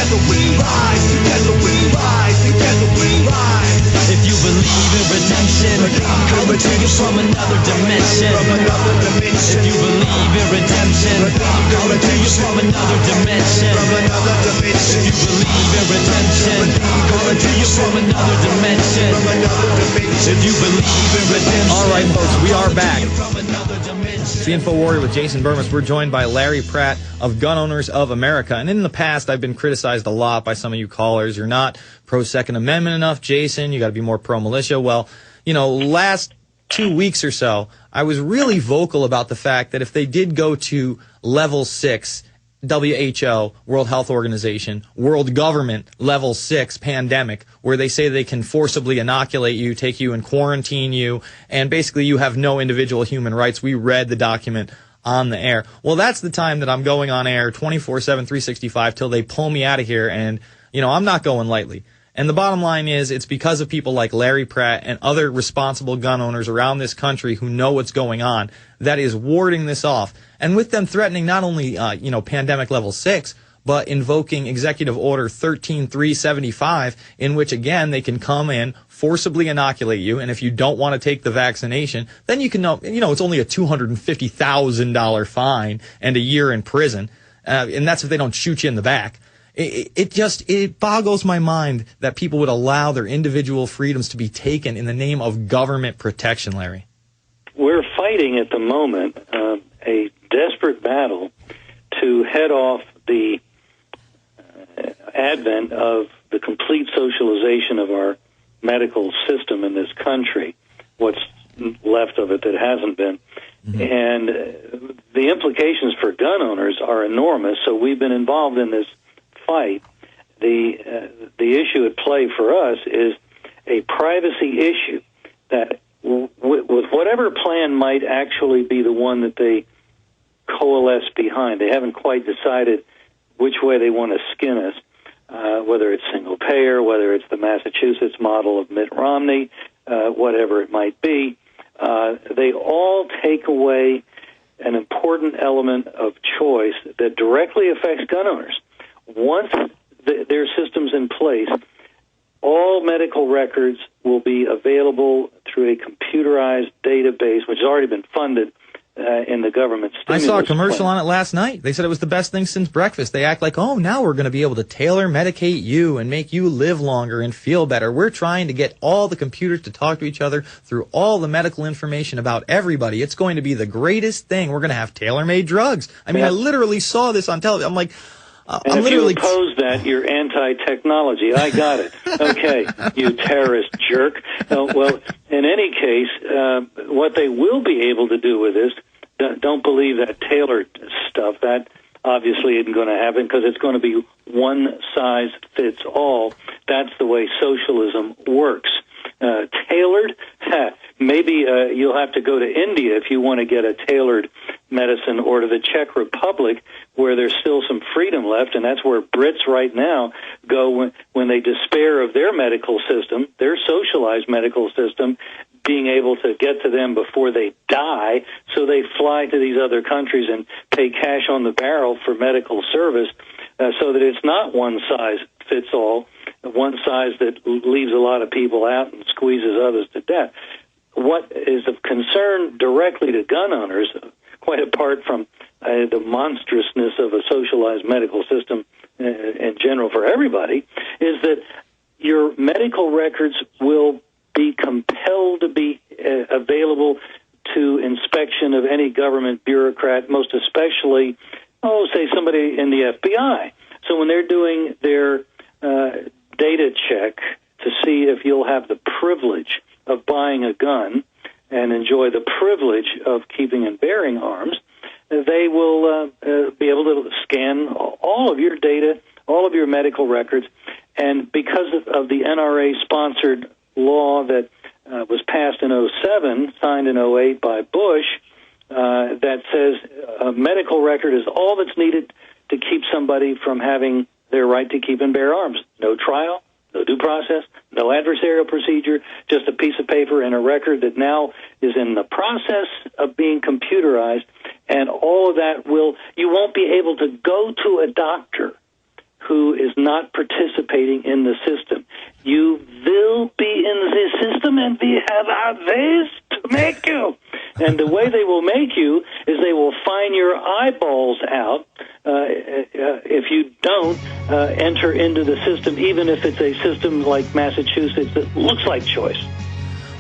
Together we rise, together we rise, together we rise. If you believe in redemption, coming to you from another dimension. If you believe in redemption, coming to you from another dimension. If you believe in redemption, coming to you from another dimension. If you believe in redemption. All right, folks, we are back. It's the Info Warrior with Jason Bermas. We're joined by Larry Pratt of Gun Owners of America. And in the past, I've been criticized a lot by some of you callers. You're not pro-Second Amendment enough, Jason. You got to be more pro-militia. Well, last 2 weeks or so, I was really vocal about the fact that if they did go to level 6, WHO, World Health Organization, world government, level 6 pandemic, where they say they can forcibly inoculate you, take you and quarantine you, and basically you have no individual human rights. We read the document on the air. Well, that's the time that I'm going on air 24/7, 365 till they pull me out of here, and, I'm not going lightly. And the bottom line is, it's because of people like Larry Pratt and other responsible gun owners around this country who know what's going on that is warding this off. And with them threatening not only, pandemic level 6, but invoking Executive Order 13375, in which, again, they can come in, forcibly inoculate you, and if you don't want to take the vaccination, then you can it's only a $250,000 fine and a year in prison, and that's if they don't shoot you in the back. It boggles my mind that people would allow their individual freedoms to be taken in the name of government protection, Larry. We're fighting at the moment a desperate battle to head off the advent of the complete socialization of our medical system in this country, what's left of it that hasn't been. Mm-hmm. And the implications for gun owners are enormous, so we've been involved in this fight. The issue at play for us is a privacy issue that with whatever plan might actually be the one that they coalesce behind. They haven't quite decided which way they want to skin us, whether it's single payer, whether it's the Massachusetts model of Mitt Romney, whatever it might be. They all take away an important element of choice that directly affects gun owners. Once their system's in place, all medical records will be available through a computerized database, which has already been funded in the government stimulus I saw a commercial plan. on it last night. They said it was the best thing since breakfast. They act like, now we're going to be able to tailor medicate you and make you live longer and feel better. We're trying to get all the computers to talk to each other through all the medical information about everybody. It's going to be the greatest thing. We're going to have tailor-made drugs. I mean, I literally saw this on television. I'm like, and if you oppose that, you're anti-technology. I got it. Okay, you terrorist jerk. Well, in any case, what they will be able to do with this, don't believe that tailored stuff. That obviously isn't going to happen because it's going to be one size fits all. That's the way socialism works. Tailored? Maybe you'll have to go to India if you want to get a tailored medicine, or to the Czech Republic, where there's still some freedom left, and that's where Brits right now go when they despair of their medical system, their socialized medical system, being able to get to them before they die, so they fly to these other countries and pay cash on the barrel for medical service, so that it's not one size fits all, one size that leaves a lot of people out and squeezes others to death. What is of concern directly to gun owners, quite apart from the monstrousness of a socialized medical system in general for everybody, is that your medical records will be compelled to be available to inspection of any government bureaucrat, most especially, say somebody in the FBI. So when they're doing their data check to see if you'll have the privilege of buying a gun and enjoy the privilege of keeping and bearing arms, they will be able to scan all of your data, all of your medical records, and because of the NRA-sponsored law that was passed in 2007, signed in 2008 by Bush, that says a medical record is all that's needed to keep somebody from having their right to keep and bear arms. No trial, no due process, no adversarial procedure, just a piece of paper and a record that now is in the process of being computerized, and all of that you won't be able to go to a doctor who is not participating in the system. You will be in the system, and we have our ways to make you. And the way they will make you is they will fine your eyeballs out if you don't enter into the system, even if it's a system like Massachusetts that looks like choice.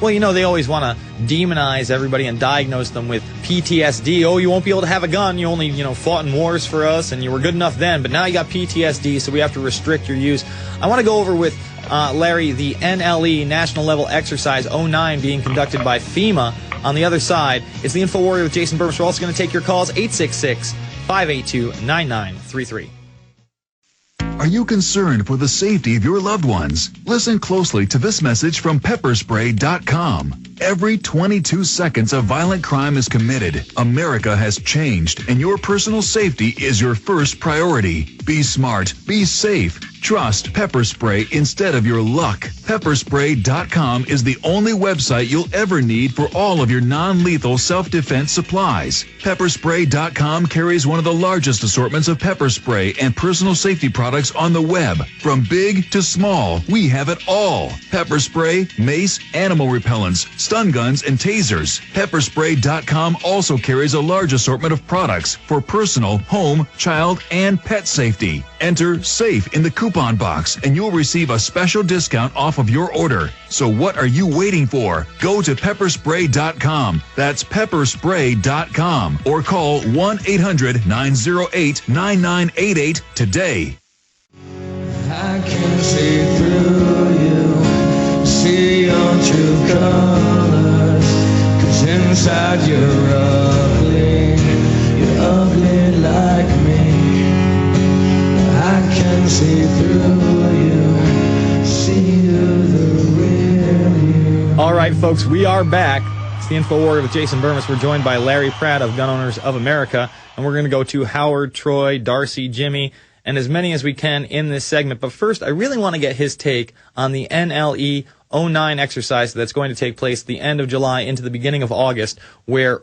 Well, you know, they always want to demonize everybody and diagnose them with PTSD. Oh, you won't be able to have a gun. You only, fought in wars for us, and you were good enough then. But now you got PTSD, so we have to restrict your use. I want to go over with Larry the NLE, National Level Exercise 09, being conducted by FEMA. On the other side, it's the Info Warrior with Jason Bermas. We're also going to take your calls, 866-582-9933. Are you concerned for the safety of your loved ones? Listen closely to this message from pepperspray.com. Every 22 seconds a violent crime is committed. America has changed, and your personal safety is your first priority. Be smart. Be safe. Trust pepper spray instead of your luck. Pepperspray.com is the only website you'll ever need for all of your non-lethal self-defense supplies. Pepperspray.com carries one of the largest assortments of pepper spray and personal safety products on the web. From big to small, we have it all. Pepper spray, mace, animal repellents, stun guns, and tasers. Pepperspray.com also carries a large assortment of products for personal, home, child, and pet safety. Enter SAFE in the coupon box and you'll receive a special discount off of your order. So what are you waiting for? Go to pepperspray.com. That's pepperspray.com or call 1-800-908-9988 today. I can see through you, see your true colors, 'cause inside you're ugly like me. I can see through you, see the real you. All right, folks, we are back. It's the Info Warrior with Jason Bermas. We're joined by Larry Pratt of Gun Owners of America, and we're going to go to Howard, Troy, Darcy, Jimmy, and as many as we can in this segment. But first, I really want to get his take on the NLE 09 exercise that's going to take place at the end of July into the beginning of August, where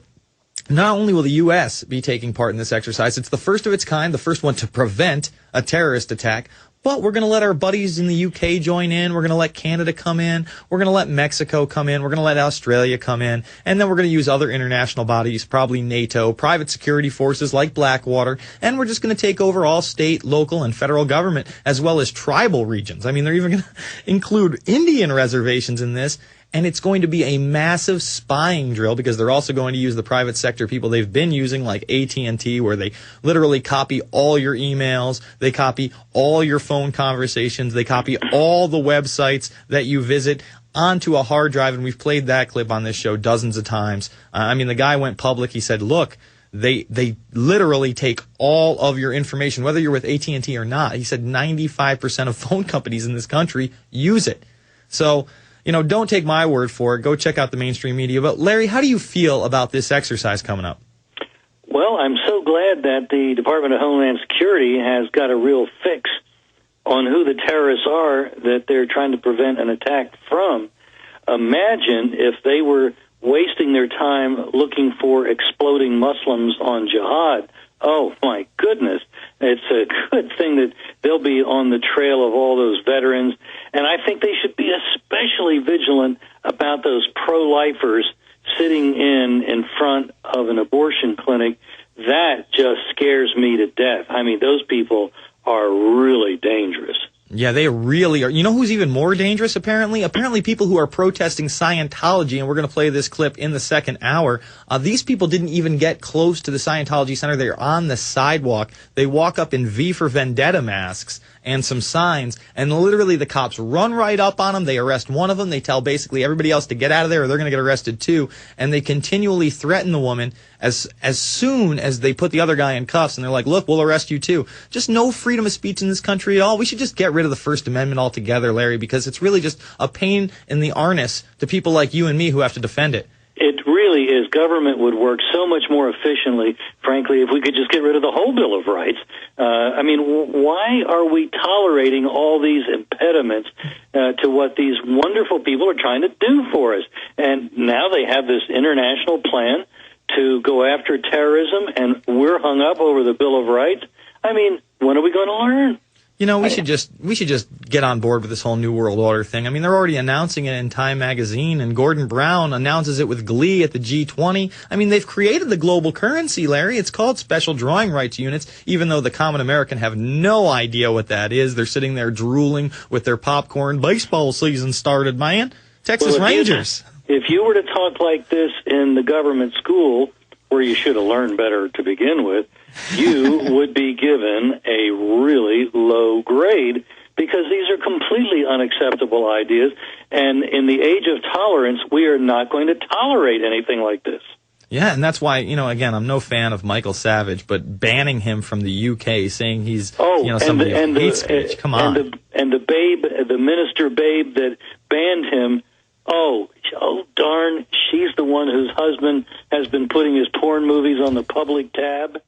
not only will the U.S. be taking part in this exercise, it's the first of its kind, the first one to prevent a terrorist attack, but we're going to let our buddies in the U.K. join in, we're going to let Canada come in, we're going to let Mexico come in, we're going to let Australia come in, and then we're going to use other international bodies, probably NATO, private security forces like Blackwater, and we're just going to take over all state, local, and federal government, as well as tribal regions. I mean, they're even going to include Indian reservations in this. And it's going to be a massive spying drill because they're also going to use the private sector people they've been using, like AT&T, where they literally copy all your emails, they copy all your phone conversations, they copy all the websites that you visit onto a hard drive, and we've played that clip on this show dozens of times. I mean, the guy went public. He said, look, they literally take all of your information, whether you're with AT&T or not. He said 95% of phone companies in this country use it. So, don't take my word for it. Go check out the mainstream media. But, Larry, how do you feel about this exercise coming up? Well, I'm so glad that the Department of Homeland Security has got a real fix on who the terrorists are that they're trying to prevent an attack from. Imagine if they were wasting their time looking for exploding Muslims on jihad. Oh, my goodness. It's a good thing that they'll be on the trail of all those veterans. And I think they should be especially vigilant about those pro-lifers sitting in front of an abortion clinic. That just scares me to death. I mean, those people are really dangerous. Yeah, they really are. You know who's even more dangerous, apparently? Apparently people who are protesting Scientology, and we're going to play this clip in the second hour. These people didn't even get close to the Scientology Center. They're on the sidewalk. They walk up in V for Vendetta masks and some signs, and literally the cops run right up on them. They arrest one of them. They tell basically everybody else to get out of there or they're going to get arrested too. And they continually threaten the woman as soon as they put the other guy in cuffs, and they're like, look, we'll arrest you too. Just no freedom of speech in this country at all. We should just get rid of the First Amendment altogether, Larry, because it's really just a pain in the arnis to people like you and me who have to defend it. It really is. Government would work so much more efficiently, frankly, if we could just get rid of the whole Bill of Rights. I mean, why are we tolerating all these impediments to what these wonderful people are trying to do for us? And now they have this international plan to go after terrorism, and we're hung up over the Bill of Rights. I mean, when are we going to learn? You know, we should just get on board with this whole New World Order thing. I mean, they're already announcing it in Time magazine, and Gordon Brown announces it with glee at the G20. I mean, they've created the global currency, Larry. It's called special drawing rights units, even though the common American have no idea what that is. They're sitting there drooling with their popcorn. Baseball season started, man. Texas Rangers. If you were to talk like this in the government school, where you should have learned better to begin with, you would be given a really low grade, because these are completely unacceptable ideas. And in the age of tolerance, we are not going to tolerate anything like this. Yeah, and that's why, you know, again, I'm no fan of Michael Savage, but banning him from the UK, saying he's, somebody who hates speech. Come on. And the babe, the minister babe that banned him, oh darn, she's the one whose husband has been putting his porn movies on the public tab.